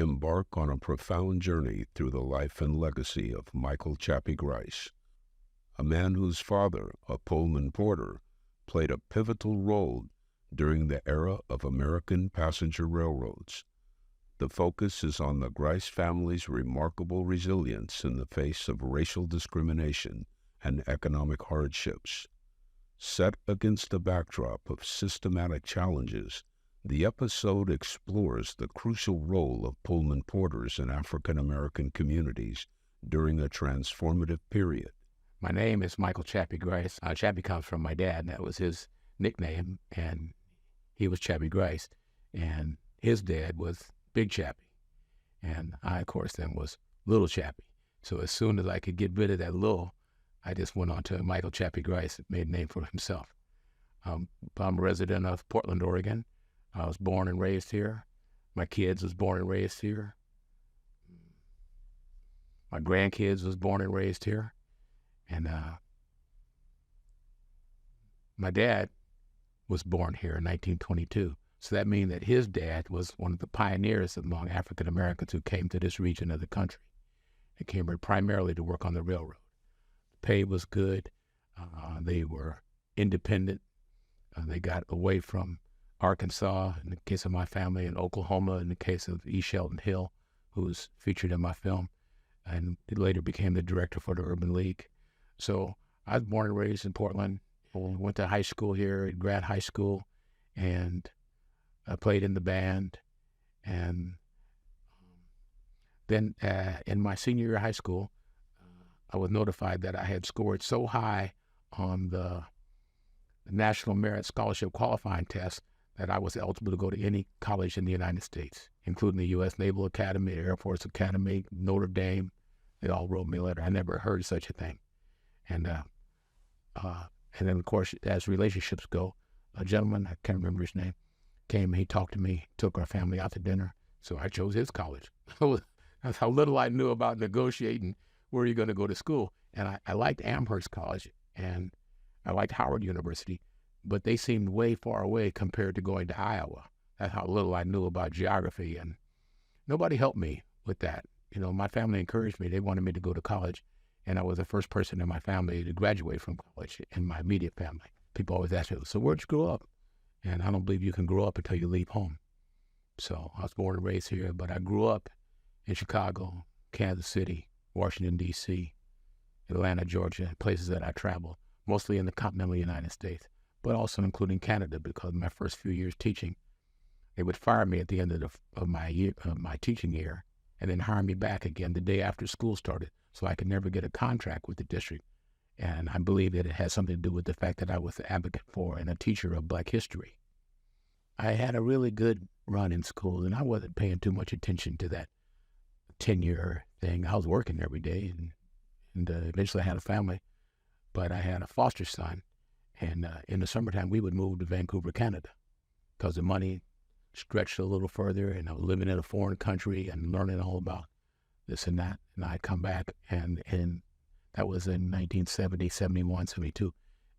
embark on a profound journey through the life and legacy of Michael Chappie Grice, a man whose father, a Pullman Porter, played a pivotal role during the era of American passenger railroads. The focus is on the Grice family's remarkable resilience in the face of racial discrimination and economic hardships. Set against a backdrop of systematic challenges, the episode explores the crucial role of Pullman Porters in African American communities during a transformative period. My name is Michael Chappie Grice. Chappie comes from my dad. That was his nickname, and he was Chappie Grice. And his dad was Big Chappie. And I, of course, then was Little Chappie. So as soon as I could get rid of that little, I just went on to Michael Chappie Grice, made a name for himself. I'm a resident of Portland, Oregon. I was born and raised here. My kids was born and raised here. My grandkids was born and raised here. And my dad was born here in 1922. So that means that his dad was one of the pioneers among African Americans who came to this region of the country. They came here primarily to work on the railroad. The pay was good. They were independent. They got away from Arkansas, in the case of my family, and Oklahoma, in the case of E. Shelton Hill, who was featured in my film, and he later became the director for the Urban League. So I was born and raised in Portland. Went to high school here at Grant High School, and I played in the band. And then in my senior year of high school, I was notified that I had scored so high on the National Merit Scholarship qualifying test that I was eligible to go to any college in the United States, including the U.S. Naval Academy, Air Force Academy, Notre Dame. They all wrote me a letter. I never heard of such a thing. And then, of course, as relationships go, a gentleman, I can't remember his name, came, he talked to me, took our family out to dinner. So I chose his college. That's how little I knew about negotiating where you're going to go to school. And I liked Amherst College, and I liked Howard University, but they seemed way far away compared to going to Iowa. That's how little I knew about geography, and nobody helped me with that. You know, my family encouraged me. They wanted me to go to college, and I was the first person in my family to graduate from college in my immediate family. People always ask me, so where'd you grow up? And I don't believe you can grow up until you leave home. So I was born and raised here, but I grew up in Chicago, Kansas City, Washington, D.C., Atlanta, Georgia, places that I traveled, mostly in the continental United States, but also including Canada, because my first few years teaching, they would fire me at the end of my teaching year and then hire me back again the day after school started, so I could never get a contract with the district. And I believe that it has something to do with the fact that I was the advocate for and a teacher of Black history. I had a really good run in school, and I wasn't paying too much attention to that tenure thing. I was working every day, and eventually I had a family, but I had a foster son. And in the summertime, we would move to Vancouver, Canada, because the money stretched a little further, and I was living in a foreign country and learning all about this and that. And I'd come back, and that was in 1970, 71, 72.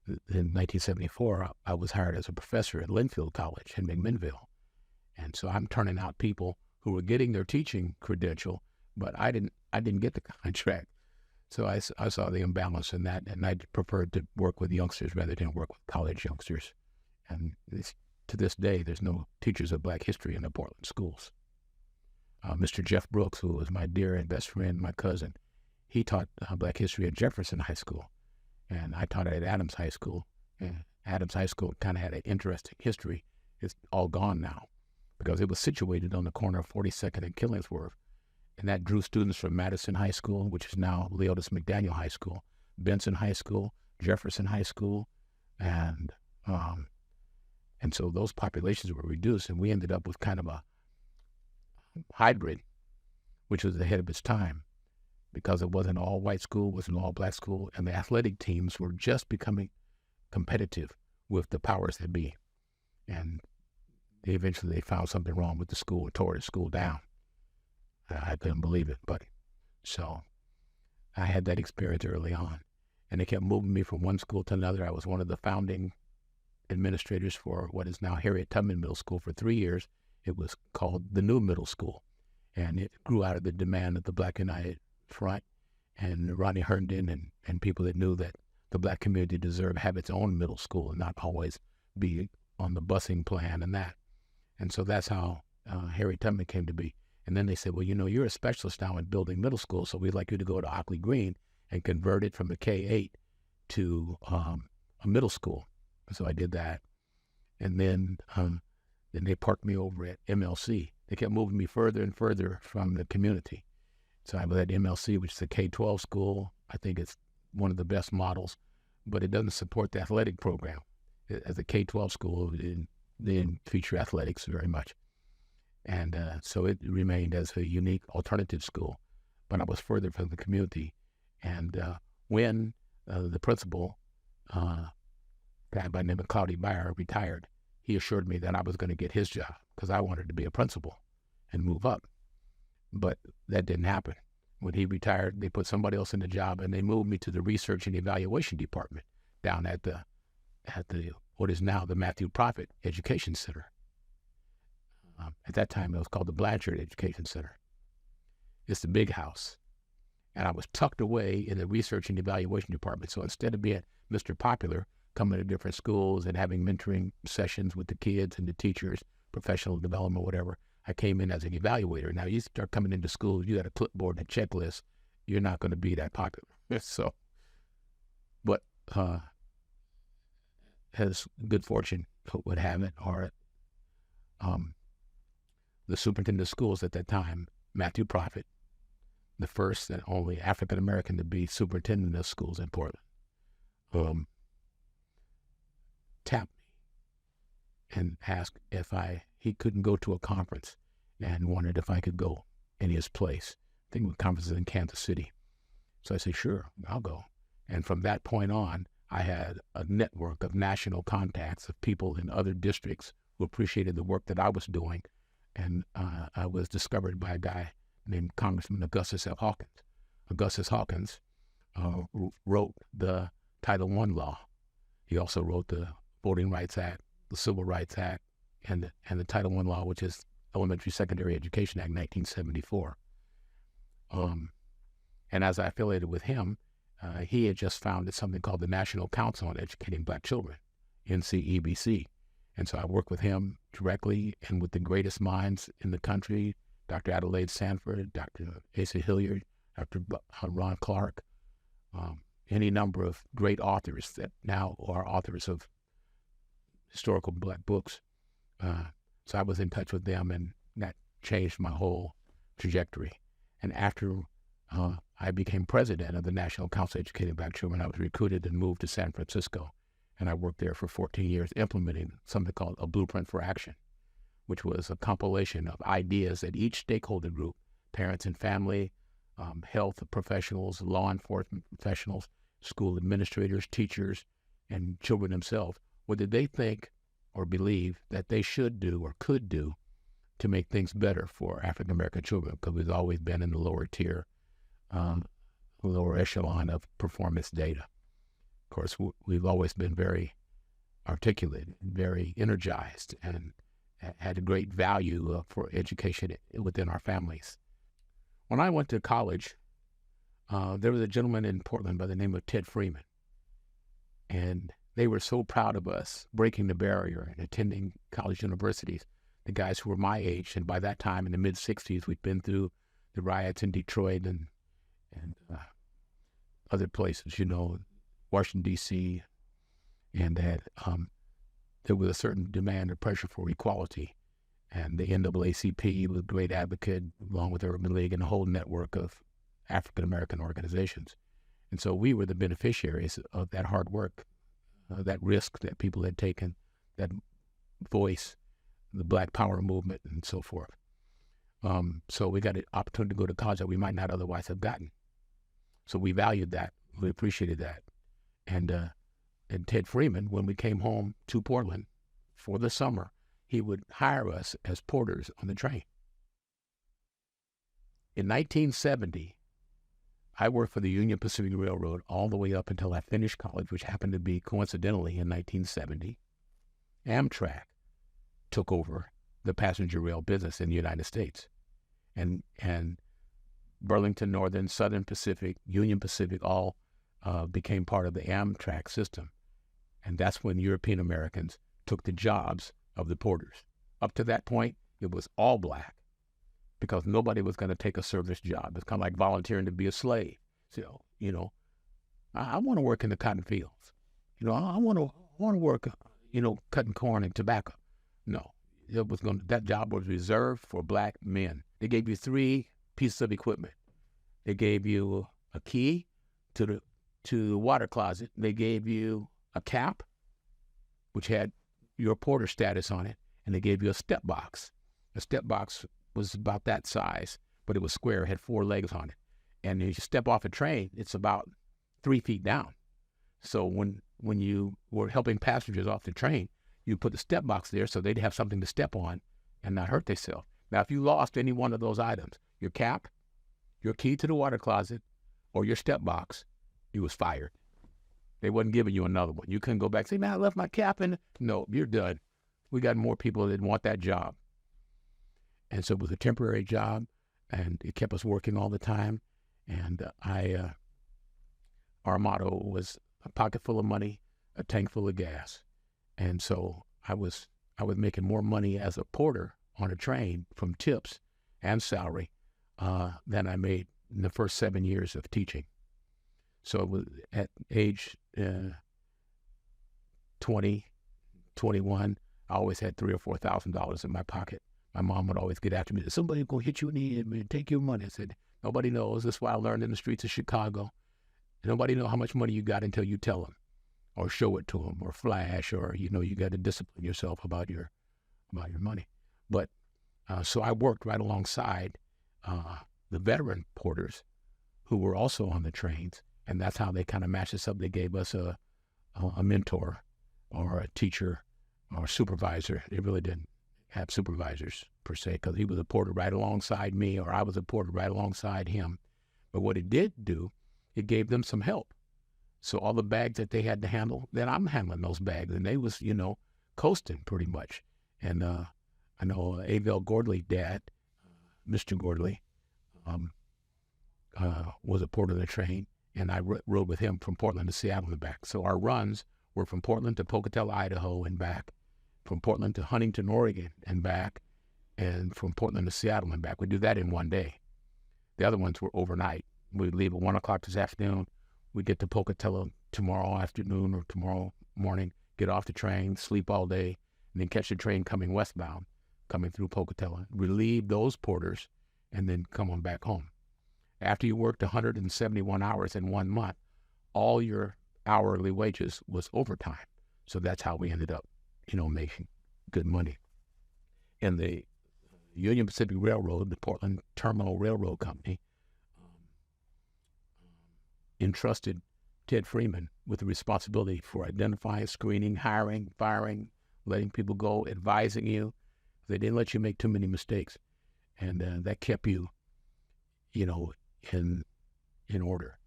In 1974, I was hired as a professor at Linfield College in McMinnville. And so I'm turning out people who were getting their teaching credential, but I didn't get the contract. So I saw the imbalance in that, and I preferred to work with youngsters rather than work with college youngsters. And to this day, there's no teachers of Black history in the Portland schools. Mr. Jeff Brooks, who was my dear and best friend, my cousin, he taught Black history at Jefferson High School, and I taught it at Adams High School. And Adams High School kind of had an interesting history. It's all gone now because it was situated on the corner of 42nd and Killingsworth. And that drew students from Madison High School, which is now Leotis McDaniel High School, Benson High School, Jefferson High School, and so those populations were reduced, and we ended up with kind of a hybrid, which was ahead of its time, because it wasn't all white school, wasn't all Black school, and the athletic teams were just becoming competitive with the powers that be. And eventually they found something wrong with the school and tore the school down. I couldn't believe it, but so I had that experience early on, and they kept moving me from one school to another. I was one of the founding administrators for what is now Harriet Tubman Middle School for 3 years. It was called the New Middle School, And it grew out of the demand of the Black United Front and Ronnie Herndon and people that knew that the Black community deserved to have its own middle school and not always be on the busing plan and that. And so that's how Harry Tubman came to be. And then they said, well, you're a specialist now in building middle school, so we'd like you to go to Ockley Green and convert it from a K-8 to a middle school. So I did that. And then they parked me over at MLC. They kept moving me further and further from the community. So I was at MLC, which is a K-12 school. I think it's one of the best models, but it doesn't support the athletic program. As a K-12 school, it didn't feature athletics very much. And so it remained as a unique alternative school, but I was further from the community. And when the principal, a guy by the name of Cloudy Bayer, retired, he assured me that I was going to get his job because I wanted to be a principal and move up. But that didn't happen. When he retired, they put somebody else in the job, and they moved me to the research and evaluation department down at the what is now the Matthew Prophet Education Center. At that time, it was called the Blanchard Education Center. It's the big house. And I was tucked away in the research and evaluation department. So instead of being Mr. Popular, coming to different schools and having mentoring sessions with the kids and the teachers, professional development, whatever, I came in as an evaluator. Now, you start coming into schools, you got a clipboard and a checklist, you're not going to be that popular. So, but as good fortune would have it, or the superintendent of schools at that time, Matthew Prophet, the first and only African-American to be superintendent of schools in Portland, tapped me and asked if he couldn't go to a conference and wondered if I could go in his place. I think the conference is in Kansas City. So I said, sure, I'll go. And from that point on, I had a network of national contacts of people in other districts who appreciated the work that I was doing. And I was discovered by a guy named Congressman Augustus F. Hawkins. Augustus Hawkins wrote the Title I law. He also wrote the Voting Rights Act, the Civil Rights Act, and the Title I law, which is Elementary Secondary Education Act, 1974. And as I affiliated with him, he had just founded something called the National Council on Educating Black Children, NCEBC. And so I worked with him directly and with the greatest minds in the country, Dr. Adelaide Sanford, Dr. Asa Hilliard, Dr. Ron Clark, any number of great authors that now are authors of historical Black books. So I was in touch with them, and that changed my whole trajectory. And after I became president of the National Council of Educating Black Children, I was recruited and moved to San Francisco. And I worked there for 14 years implementing something called a Blueprint for Action, which was a compilation of ideas that each stakeholder group, parents and family, health professionals, law enforcement professionals, school administrators, teachers, and children themselves, what did they think or believe that they should do or could do to make things better for African-American children, because we've always been in the lower tier, lower echelon of performance data. Of course, we've always been very articulate, very energized, and had a great value for education within our families. When I went to college, there was a gentleman in Portland by the name of Ted Freeman, and they were so proud of us breaking the barrier and attending college universities, the guys who were my age. And by that time, in the mid-'60s, we'd been through the riots in Detroit and other places, Washington, D.C., and that there was a certain demand or pressure for equality. And the NAACP was a great advocate, along with the Urban League and a whole network of African-American organizations. And so we were the beneficiaries of that hard work, that risk that people had taken, that voice, the Black Power movement, and so forth. So we got an opportunity to go to college that we might not otherwise have gotten. So we valued that. We appreciated that. And Ted Freeman, when we came home to Portland for the summer, he would hire us as porters on the train. In 1970, I worked for the Union Pacific Railroad all the way up until I finished college, which happened to be coincidentally in 1970. Amtrak took over the passenger rail business in the United States. and Burlington Northern, Southern Pacific, Union Pacific all became part of the Amtrak system. And that's when European Americans took the jobs of the porters. Up to that point, it was all black because nobody was going to take a service job. It's kind of like volunteering to be a slave. So, I want to work in the cotton fields. I want to work, cutting corn and tobacco. No, that job was reserved for black men. They gave you 3 pieces of equipment. They gave you a key to the water closet. They gave you a cap, which had your porter status on it, and they gave you a step box. A step box was about that size, but it was square, had 4 legs on it. And if you step off a train, it's about 3 feet down. So when you were helping passengers off the train, you put the step box there so they'd have something to step on and not hurt themselves. Now, if you lost any one of those items, your cap, your key to the water closet, or your step box, you was fired. They wasn't giving you another one. You couldn't go back and say, man, I left my cap in. No, you're done. We got more people that want that job. And so it was a temporary job, and it kept us working all the time. And our motto was a pocket full of money, a tank full of gas. And so I was making more money as a porter on a train from tips and salary than I made in the first 7 years of teaching. So it was at age 20, 21, I always had $3,000 or $4,000 in my pocket. My mom would always get after me. Somebody gonna hit you in the head and take your money. I said, nobody knows. That's why I learned in the streets of Chicago. Nobody know how much money you got until you tell them, or show it to them, or flash, or you got to discipline yourself about your money. But so I worked right alongside the veteran porters who were also on the trains, and that's how they kind of matched us up. They gave us a mentor or a teacher or a supervisor. They really didn't have supervisors per se, because he was a porter right alongside me, or I was a porter right alongside him. But what it did do, it gave them some help. So all the bags that they had to handle, then I'm handling those bags, and they was, coasting pretty much. And I know Avell Gordley dad, Mr. Gordley, was a porter of the train, and I rode with him from Portland to Seattle and back. So our runs were from Portland to Pocatello, Idaho and back, from Portland to Huntington, Oregon and back, and from Portland to Seattle and back. We do that in one day. The other ones were overnight. We'd leave at 1 o'clock this afternoon. We'd get to Pocatello tomorrow afternoon or tomorrow morning, get off the train, sleep all day, and then catch the train coming westbound, coming through Pocatello, relieve those porters, and then come on back home. After you worked 171 hours in 1 month, all your hourly wages was overtime. So that's how we ended up, making good money. And the Union Pacific Railroad, the Portland Terminal Railroad Company, entrusted Ted Freeman with the responsibility for identifying, screening, hiring, firing, letting people go, advising you. They didn't let you make too many mistakes. And that kept you, in order.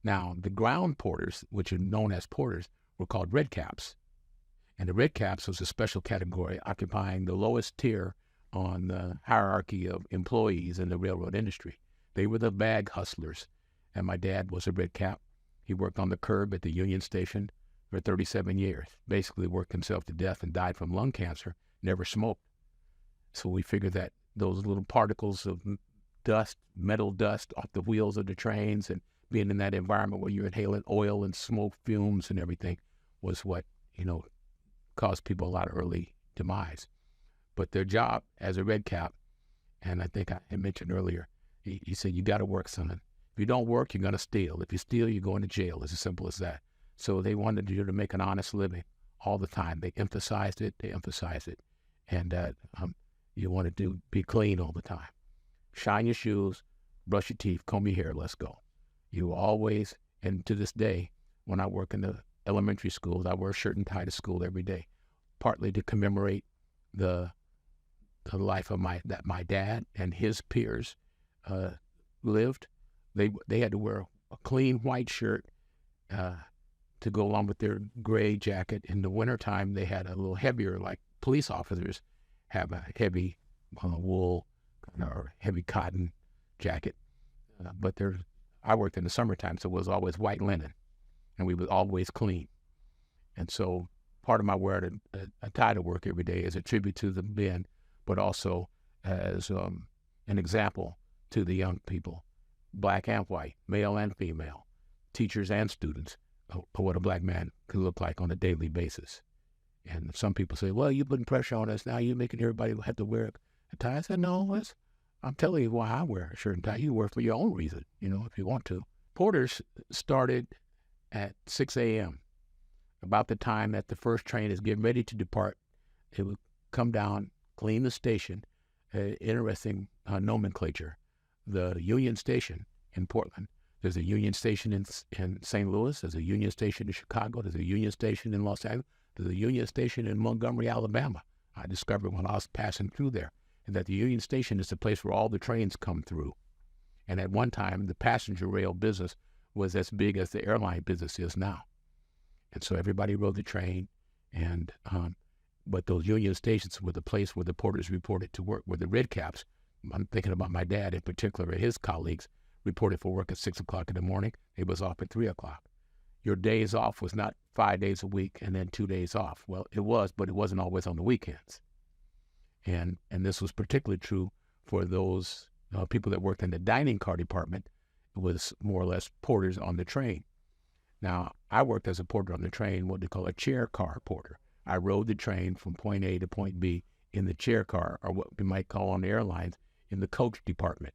Now, the ground porters, which are known as porters, were called red caps. And the red caps was a special category occupying the lowest tier on the hierarchy of employees in the railroad industry. They were the bag hustlers. And my dad was a red cap. He worked on the curb at the Union Station for 37 years, basically worked himself to death and died from lung cancer, never smoked. So we figured that those little particles of dust, metal dust off the wheels of the trains and being in that environment where you're inhaling oil and smoke fumes and everything was what, caused people a lot of early demise. But their job as a red cap, and I think I had mentioned earlier, he said, you got to work, son. If you don't work, you're going to steal. If you steal, you're going to jail. It's as simple as that. So they wanted you to make an honest living all the time. They emphasized it. And you wanted to be clean all the time. Shine your shoes, brush your teeth, comb your hair, let's go. You always, and to this day, when I work in the elementary schools, I wear a shirt and tie to school every day, partly to commemorate the life of my dad and his peers lived. They had to wear a clean white shirt to go along with their gray jacket. In the wintertime, they had a little heavier, like police officers have a heavy wool or heavy cotton jacket. But I worked in the summertime, so it was always white linen, and we was always clean. And so part of my wearing a tie to work every day is a tribute to the men, but also as an example to the young people, black and white, male and female, teachers and students, of what a black man could look like on a daily basis. And some people say, well, you're putting pressure on us now. You're making everybody have to wear a tie. I said, no, I'm telling you why I wear a shirt and tie. You wear it for your own reason, if you want to. Porters started at 6 a.m. About the time that the first train is getting ready to depart, it would come down, clean the station. Interesting nomenclature. The Union Station in Portland, there's a Union Station in St. Louis, there's a Union Station in Chicago, there's a Union Station in Los Angeles, there's a Union Station in Montgomery, Alabama. I discovered when I was passing through there, and that the Union Station is the place where all the trains come through. And at one time, the passenger rail business was as big as the airline business is now. And so everybody rode the train, and but those Union Stations were the place where the porters reported to work, where the red caps, I'm thinking about my dad in particular, and his colleagues, reported for work at 6 o'clock in the morning. They was off at 3 o'clock. Your days off was not 5 days a week and then 2 days off. Well, it was, but it wasn't always on the weekends. And this was particularly true for those people that worked in the dining car department. It was more or less porters on the train. Now, I worked as a porter on the train, what they call a chair car porter. I rode the train from point A to point B in the chair car, or what we might call on the airlines in the coach department,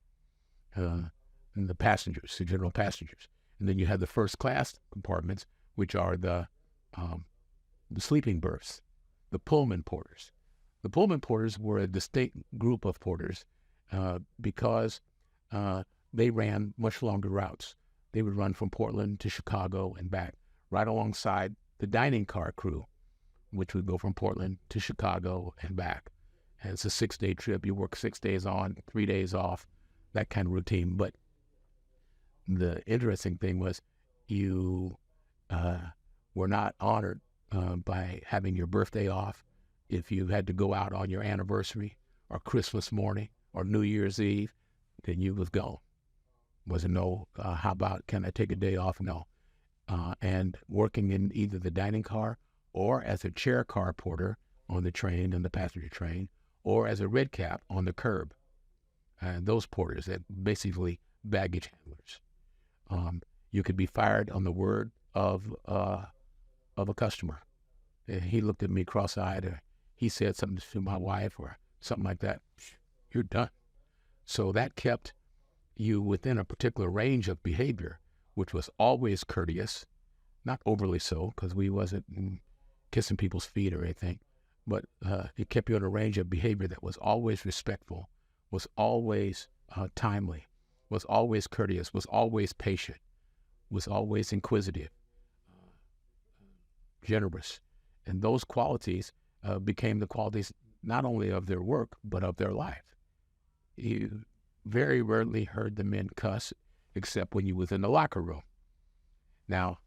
and the passengers, the general passengers. And then you have the first class compartments, which are the sleeping berths, the Pullman Porters. The Pullman Porters were a distinct group of porters because they ran much longer routes. They would run from Portland to Chicago and back, right alongside the dining car crew, which would go from Portland to Chicago and back. And it's a 6-day trip. You work 6 days on, 3 days off, that kind of routine. But the interesting thing was you were not honored by having your birthday off. If you had to go out on your anniversary or Christmas morning or New Year's Eve, then you was gone. Wasn't no, how about, can I take a day off? No. And working in either the dining car or as a chair car porter on the train and the passenger train, or as a red cap on the curb. And those porters, that basically baggage handlers. You could be fired on the word of a customer. He looked at me cross-eyed, or he said something to my wife or something like that. You're done. So that kept you within a particular range of behavior, which was always courteous, not overly so, because we wasn't kissing people's feet or anything, but it kept you in a range of behavior that was always respectful, was always timely, was always courteous, was always patient, was always inquisitive, generous. And those qualities became the qualities not only of their work, but of their life. You very rarely heard the men cuss, except when you was in the locker room. Now,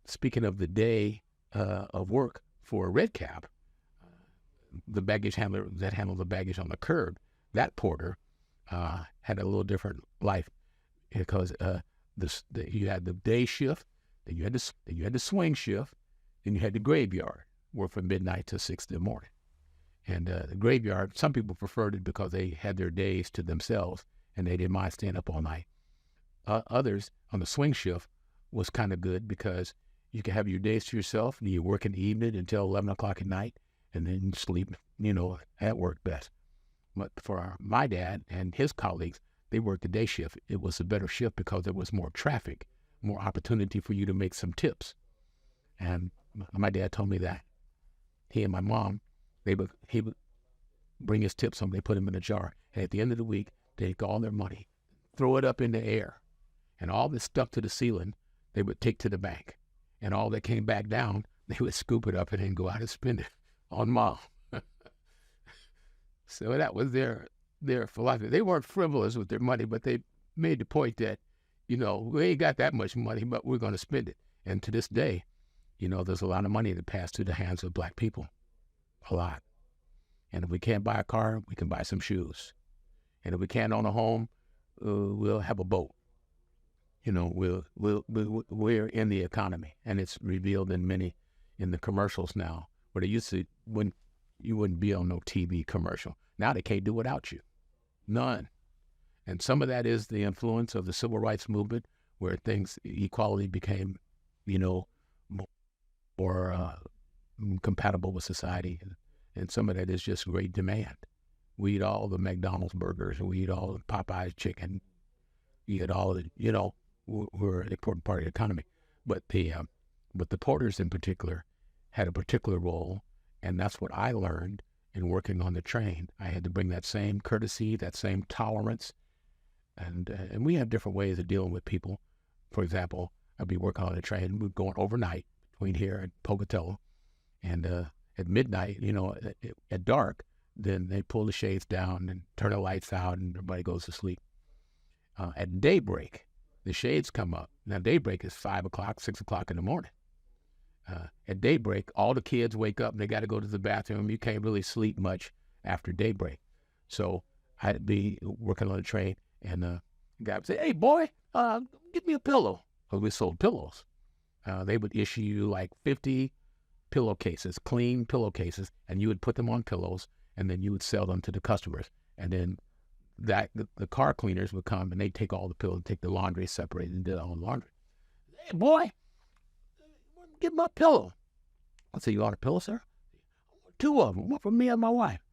speaking of the day of work for a red cap, the baggage handler that handled the baggage on the curb, that porter had a little different life, because you had the day shift, then you had the swing shift, then you had the graveyard, work from midnight to 6 in the morning. And the graveyard, some people preferred it because they had their days to themselves and they didn't mind staying up all night. Others on the swing shift was kind of good because you could have your days to yourself and you work in the evening until 11 o'clock at night and then sleep, that worked best. But for my dad and his colleagues, they worked the day shift. It was a better shift because there was more traffic, more opportunity for you to make some tips. And my dad told me that he and my mom, he would bring his tips home, they put them in a jar. And at the end of the week, they'd take all their money, throw it up in the air, and all this stuff to the ceiling, they would take to the bank. And all that came back down, they would scoop it up and then go out and spend it on mom. So that was their philosophy. They weren't frivolous with their money, but they made the point that, we ain't got that much money, but we're going to spend it. And to this day, there's a lot of money that passed through the hands of black people. A lot. And if we can't buy a car, we can buy some shoes. And if we can't own a home, we'll have a boat. You know, we're in the economy, and it's revealed in the commercials now, where they used to, when you wouldn't be on no TV commercial. Now they can't do without you. None. And some of that is the influence of the civil rights movement, where equality became, you know, more compatible with society. And some of that is just great demand. We eat all the McDonald's burgers, and we eat all the Popeye's chicken. We eat all the, you know, we're an important part of the economy. But the Porters in particular had a particular role, and that's what I learned in working on the train. I had to bring that same courtesy, that same tolerance, and we have different ways of dealing with people. For example, I'd be working on the train. We're going overnight between here and Pocatello, and at midnight, you know, at dark, then they pull the shades down and turn the lights out, and everybody goes to sleep. At daybreak, the shades come up. Now, daybreak is 5 o'clock, 6 o'clock in the morning. At daybreak, all the kids wake up and they got to go to the bathroom. You can't really sleep much after daybreak. So I'd be working on the train, and the guy would say, "Hey, boy, get me a pillow." Because we sold pillows. They would issue you like 50 pillowcases, clean pillowcases, and you would put them on pillows, and then you would sell them to the customers. And then the car cleaners would come, and they'd take all the pillows, take the laundry, separate it, and do their own laundry. "Hey, boy, get my pillow." I said, "You want a pillow, sir?" "2 of them, one for me and my wife."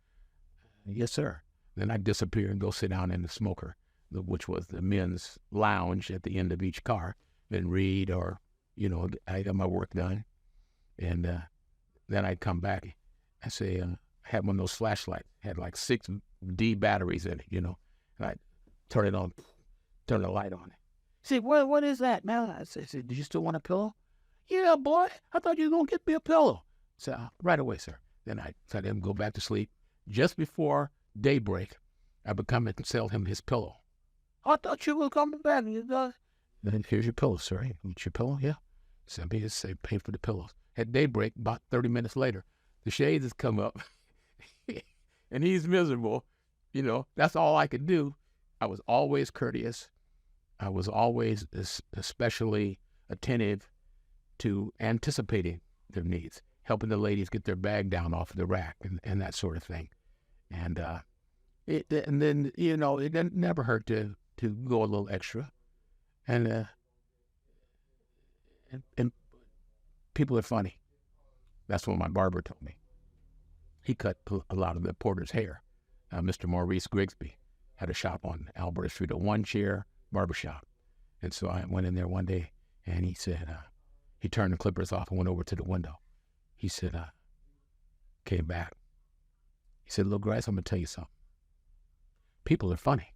"Yes, sir." Then I'd disappear and go sit down in the smoker, which was the men's lounge at the end of each car, and read, or, you know, I got my work done. And then I'd come back. I say, I had one of those flashlights, had like 6 D batteries in it, you know, and I'd turn it on, turn the light on. He said, what is that, man?" I said, "Do you still want a pillow?" "Yeah, boy, I thought you were going to get me a pillow." I said, "Right away, sir." Then I let him go back to sleep. Just before daybreak, I would come and sell him his pillow. "I thought you were coming back." "Then here's your pillow, sir." "You want your pillow?" "Yeah." Send me his, say, pay for the pillows. At daybreak, about 30 minutes later, the shades has come up, and he's miserable. You know, that's all I could do. I was always courteous. I was always especially attentive to anticipating their needs, helping the ladies get their bag down off the rack, and that sort of thing. And then, you know, it never hurt to go a little extra. And people are funny. That's what my barber told me. He cut a lot of the Porter's hair. Mr. Maurice Grigsby had a shop on Alberta Street, a one-chair barbershop. And so I went in there one day, and he said, he turned the clippers off and went over to the window. He said, came back. He said, "Little Grice, I'm going to tell you something. People are funny."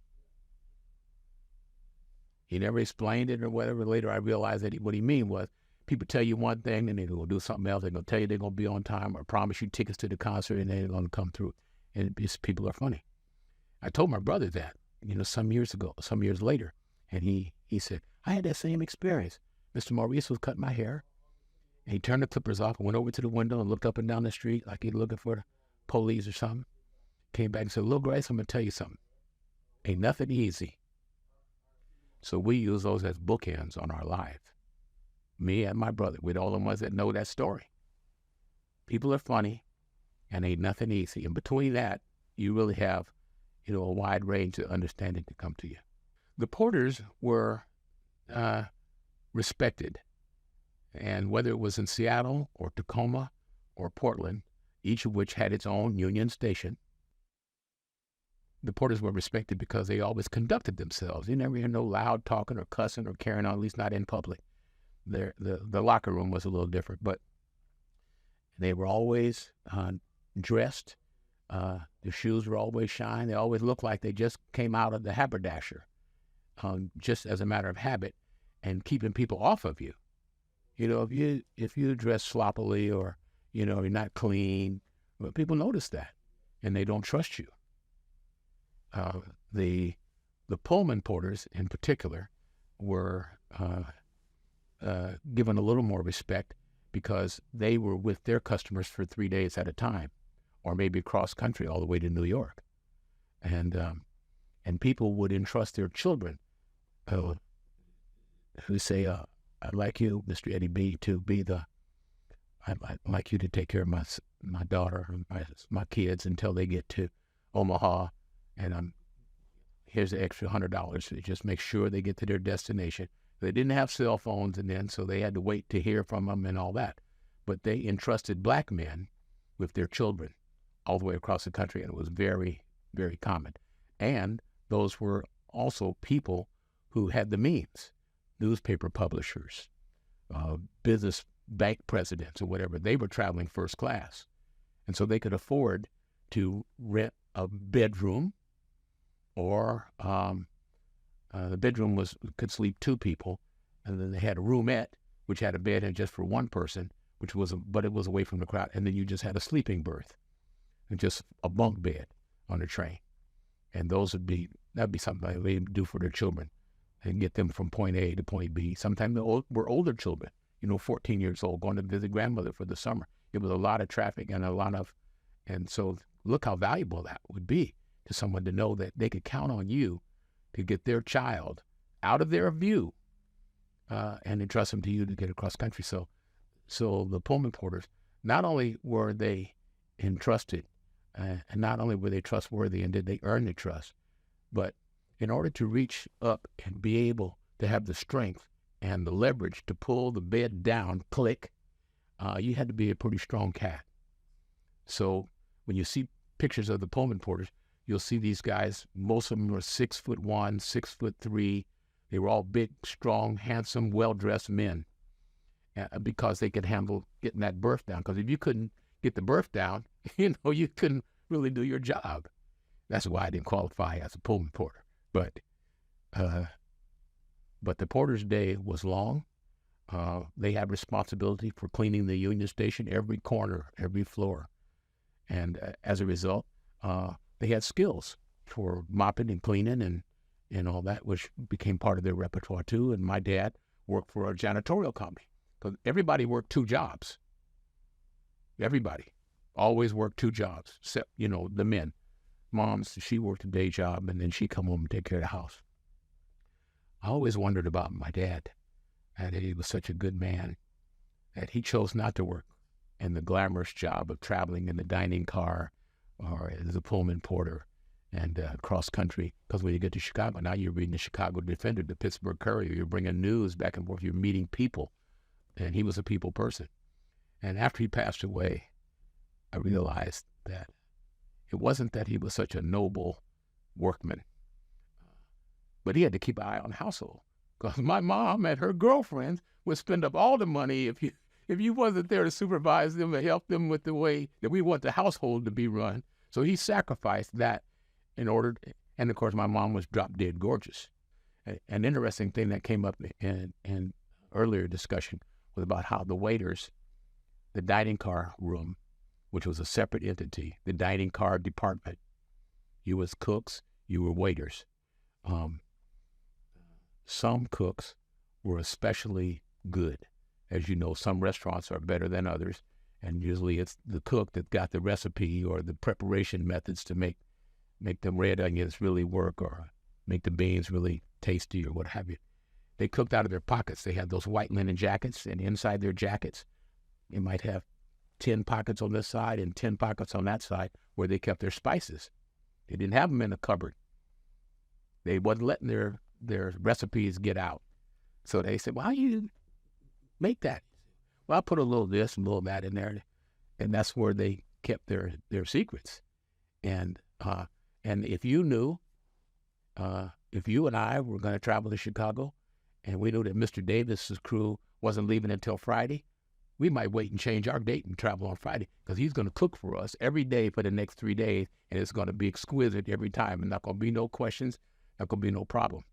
He never explained it or whatever. Later, I realized that what he mean was, people tell you one thing, and they're going to do something else. They're going to tell you they're going to be on time, or promise you tickets to the concert, and they're going to come through. And people are funny. I told my brother that, you know, some years later. And he said, "I had that same experience. Mr. Maurice was cutting my hair, and he turned the clippers off and went over to the window and looked up and down the street like he was looking for the police or something. Came back and said, 'Little Grice, I'm going to tell you something. Ain't nothing easy.'" So we use those as bookends on our life. Me and my brother, we're the only ones that know that story. People are funny, and ain't nothing easy. And between that, you really have, you know, a wide range of understanding to come to you. The Porters were respected. And whether it was in Seattle or Tacoma or Portland, each of which had its own union station, the Porters were respected because they always conducted themselves. You never hear no loud talking or cussing or carrying on, at least not in public. The locker room was a little different, but they were always dressed. Their shoes were always shined. They always looked like they just came out of the haberdasher, just as a matter of habit, and keeping people off of you. You know, if you dress sloppily, or, you know, you're not clean, well, people notice that, and they don't trust you. The Pullman Porters in particular were given a little more respect because they were with their customers for 3 days at a time, or maybe cross country all the way to New York. And and people would entrust their children who say, I'd like you, Mr. Eddie B, to be I'd like you to take care of my daughter and my kids until they get to Omaha, and here's the extra $100 to just make sure they get to their destination. They didn't have cell phones, and then so they had to wait to hear from them and all that. But they entrusted black men with their children all the way across the country, and it was very, very common. And those were also people who had the means, newspaper publishers, business bank presidents or whatever. They were traveling first class. And so they could afford to rent a bedroom, or the bedroom could sleep 2 people, and then they had a roomette, which had a bed in just for 1 person, but it was away from the crowd. And then you just had a sleeping berth and just a bunk bed on the train. And that'd be something they do for their children and get them from point A to point B. Sometimes they were older children, 14 years old, going to visit grandmother for the summer. It was a lot of traffic and so look how valuable that would be to someone to know that they could count on you to get their child out of their view and entrust them to you to get across country. So the Pullman Porters, not only were they entrusted, and not only were they trustworthy and did they earn the trust, but in order to reach up and be able to have the strength and the leverage to pull the bed down, you had to be a pretty strong cat. So when you see pictures of the Pullman Porters, you'll see these guys, most of them were 6'1", 6'3". They were all big, strong, handsome, well-dressed men because they could handle getting that berth down. Because if you couldn't get the berth down, you couldn't really do your job. That's why I didn't qualify as a Pullman Porter. But the Porter's day was long. They had responsibility for cleaning the Union Station, every corner, every floor. And as a result, they had skills for mopping and cleaning and all that, which became part of their repertoire too. And my dad worked for a janitorial company because everybody worked 2 jobs. Everybody always worked 2 jobs, except, the men. Mom's, she worked a day job, and then she'd come home and take care of the house. I always wondered about my dad, and he was such a good man that he chose not to work in the glamorous job of traveling in the dining car or as a Pullman Porter and cross country. Because when you get to Chicago, now you're reading the Chicago Defender, the Pittsburgh Courier, you're bringing news back and forth, you're meeting people, and he was a people person. And after he passed away, I realized that it wasn't that he was such a noble workman, but he had to keep an eye on the household. Because my mom and her girlfriends would spend up all the money if you wasn't there to supervise them and help them with the way that we want the household to be run. So he sacrificed that in order, and of course my mom was drop dead gorgeous. An interesting thing that came up in earlier discussion was about how the waiters, the dining car room, which was a separate entity, the dining car department, you was cooks, you were waiters. Some cooks were especially good. As you know, some restaurants are better than others, and usually it's the cook that got the recipe or the preparation methods to make the red onions really work or make the beans really tasty or what have you. They cooked out of their pockets. They had those white linen jackets, and inside their jackets, they might have 10 pockets on this side and 10 pockets on that side where they kept their spices. They didn't have them in a cupboard. They wasn't letting their recipes get out. So they said, well, how do you make that? Well, I put a little this and a little that in there. And that's where they kept their secrets. And if you knew, if you and I were going to travel to Chicago and we knew that Mr. Davis's crew wasn't leaving until Friday, we might wait and change our date and travel on Friday because he's going to cook for us every day for the next 3 days, and it's going to be exquisite every time and not going to be no questions, not going to be no problem.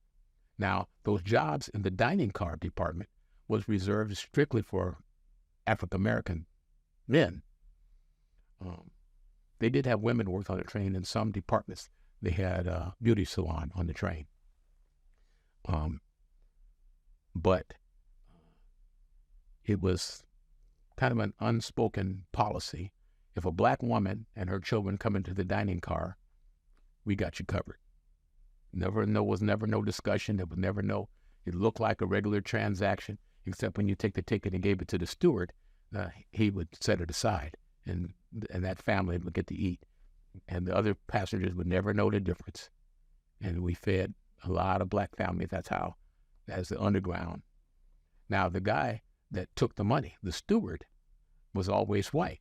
Now, those jobs in the dining car department was reserved strictly for African-American men. They did have women work on the train in some departments. They had a beauty salon on the train. But it was kind of an unspoken policy. If a black woman and her children come into the dining car, we got you covered. Was never no discussion. There was never no, it looked like a regular transaction, except when you take the ticket and gave it to the steward, he would set it aside, and that family would get to eat. And the other passengers would never know the difference. And we fed a lot of black families. That's the underground. Now, the guy that took the money, the steward, was always white.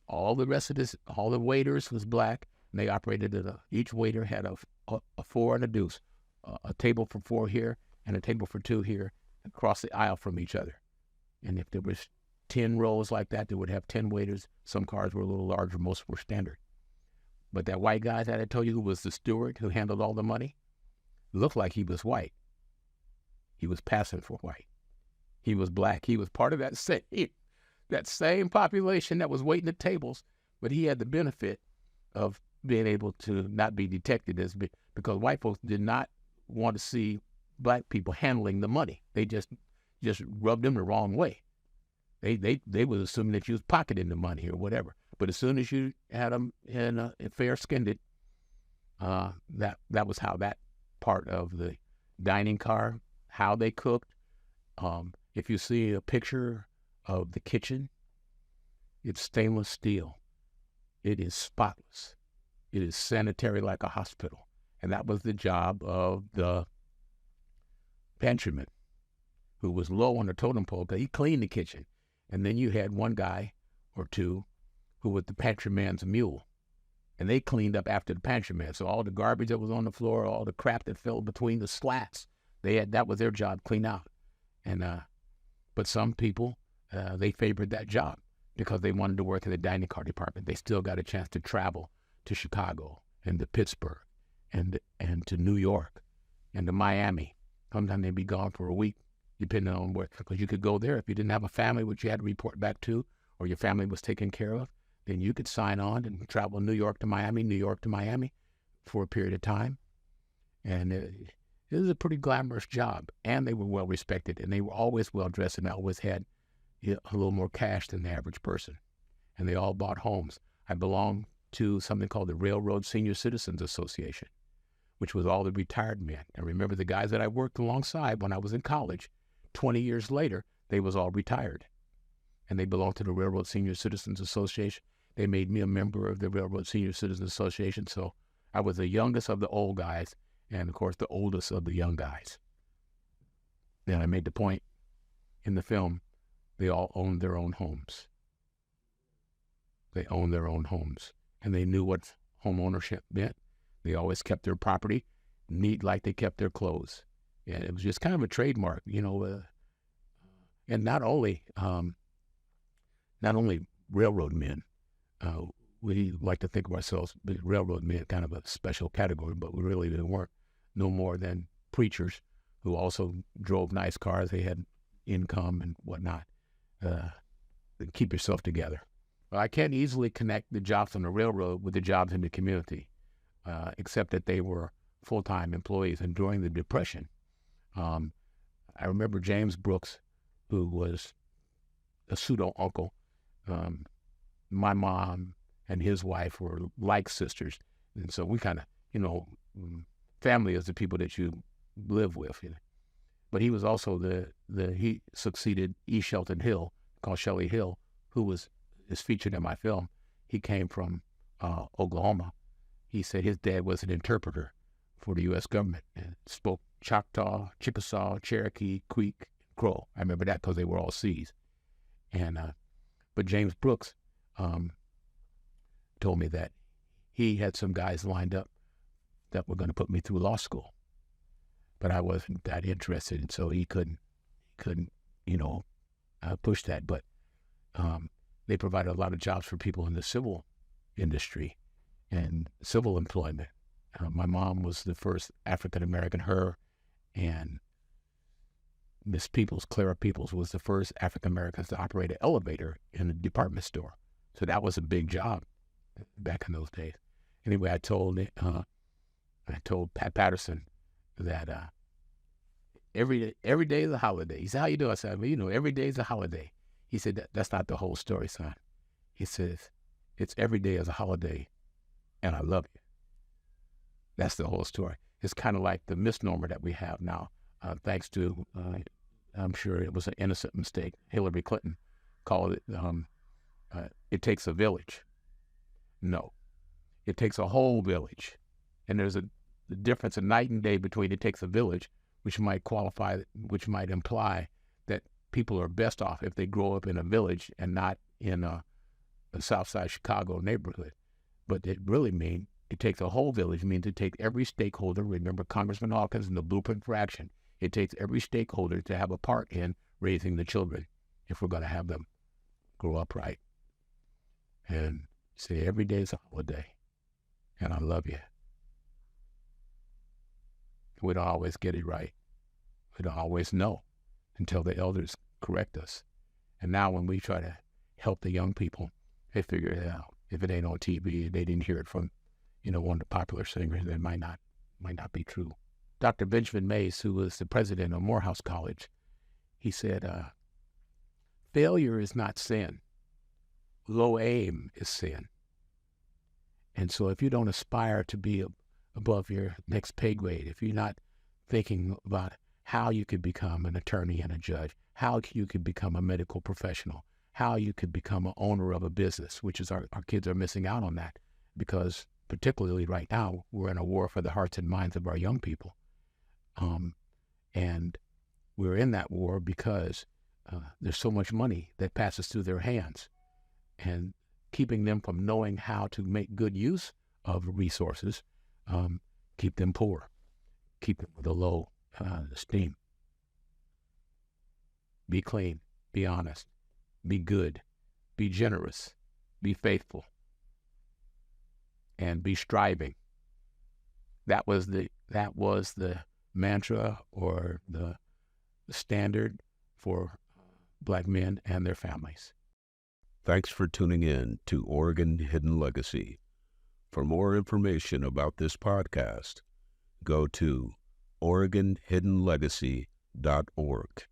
All the rest of all the waiters was black, and they operated each waiter had a four and a deuce, a table for four here and a table for two here, across the aisle from each other. And if there was 10 rows like that, they would have 10 waiters. Some cars were a little larger, most were standard. But that white guy that I told you, who was the steward, who handled all the money, looked like he was white. He was passing for white. He was black. He was part of that same population that was waiting at tables, but he had the benefit of being able to not be detected because white folks did not want to see black people handling the money. They just rubbed them the wrong way. They was assuming that you was pocketing the money or whatever. But as soon as you had them in fair-skinned, that was how that part of the dining car, how they cooked. If you see a picture of the kitchen, it's stainless steel. It is spotless. It is sanitary like a hospital. And that was the job of the pantryman, who was low on the totem pole because he cleaned the kitchen. And then you had one guy or two who was the pantryman's mule. And they cleaned up after the pantryman. So all the garbage that was on the floor, all the crap that fell between the slats, that was their job, clean out. And but some people, they favored that job because they wanted to work in the dining car department. They still got a chance to travel to Chicago and to Pittsburgh and to New York and to Miami. Sometimes they'd be gone for a week, depending on where, because you could go there if you didn't have a family which you had to report back to, or your family was taken care of, then you could sign on and travel New York to Miami for a period of time. And it was a pretty glamorous job, and they were well respected, and they were always well dressed, and always had a little more cash than the average person. And they all bought homes. I belonged to something called the Railroad Senior Citizens Association, which was all the retired men. And remember, the guys that I worked alongside when I was in college, 20 years later, they was all retired. And they belonged to the Railroad Senior Citizens Association. They made me a member of the Railroad Senior Citizens Association, so I was the youngest of the old guys, and of course the oldest of the young guys. Then I made the point in the film, they all owned their own homes. They owned their own homes, and they knew what homeownership meant. They always kept their property neat like they kept their clothes. And it was just kind of a trademark, and not only railroad men. We like to think of ourselves, railroad men, kind of a special category, but we really weren't no more than preachers who also drove nice cars. They had income and whatnot. Keep yourself together. Well, I can't easily connect the jobs on the railroad with the jobs in the community, except that they were full-time employees. And during the Depression, I remember James Brooks, who was a pseudo-uncle. My mom and his wife were like sisters. And so we kind of, family is the people that you live with. But he was also he succeeded E. Shelton Hill, called Shelley Hill, who is featured in my film. He came from Oklahoma. He said his dad was an interpreter for the U.S. government and spoke Choctaw, Chickasaw, Cherokee, Creek, Crow. I remember that because they were all C's. And but James Brooks told me that he had some guys lined up that were going to put me through law school, but I wasn't that interested, and so he couldn't push that. But they provided a lot of jobs for people in the civil industry and civil employment. My mom was the first African American. Her and Miss Peoples, Clara Peoples, was the first African Americans to operate an elevator in a department store. So that was a big job back in those days. Anyway, I told Pat Patterson that every day is a holiday. He said, "How you doing?" I said, "Well, every day is a holiday." He said, "That's not the whole story, son." He says, "It's every day is a holiday, and I love you." That's the whole story. It's kind of like the misnomer that we have now, thanks to, I'm sure it was an innocent mistake. Hillary Clinton called it, it takes a village. No, it takes a whole village. And there's the difference, a night and day between it takes a village, which might imply that people are best off if they grow up in a village and not in a South Side Chicago neighborhood. But it really means it takes a whole village. It means to take every stakeholder. Remember Congressman Hawkins and the Blueprint for Action. It takes every stakeholder to have a part in raising the children if we're going to have them grow up right. And say every day is a holiday, and I love you. We don't always get it right. We don't always know until the elders correct us. And now when we try to help the young people, they figure it out. If it ain't on TV, they didn't hear it from, one of the popular singers, that might not be true. Dr. Benjamin Mays, who was the president of Morehouse College, he said, failure is not sin. Low aim is sin. And so if you don't aspire to be above your next pay grade, if you're not thinking about how you could become an attorney and a judge, how you could become a medical professional, how you could become an owner of a business, which is our kids are missing out on that, because particularly right now, we're in a war for the hearts and minds of our young people. And we're in that war because there's so much money that passes through their hands, and keeping them from knowing how to make good use of resources, keep them poor, keep them with a low esteem. Be clean, be honest, be good, be generous, be faithful, and be striving. That was the mantra or the standard for Black men and their families. Thanks for tuning in to Oregon Hidden Legacy. For more information about this podcast, go to OregonHiddenLegacy.org.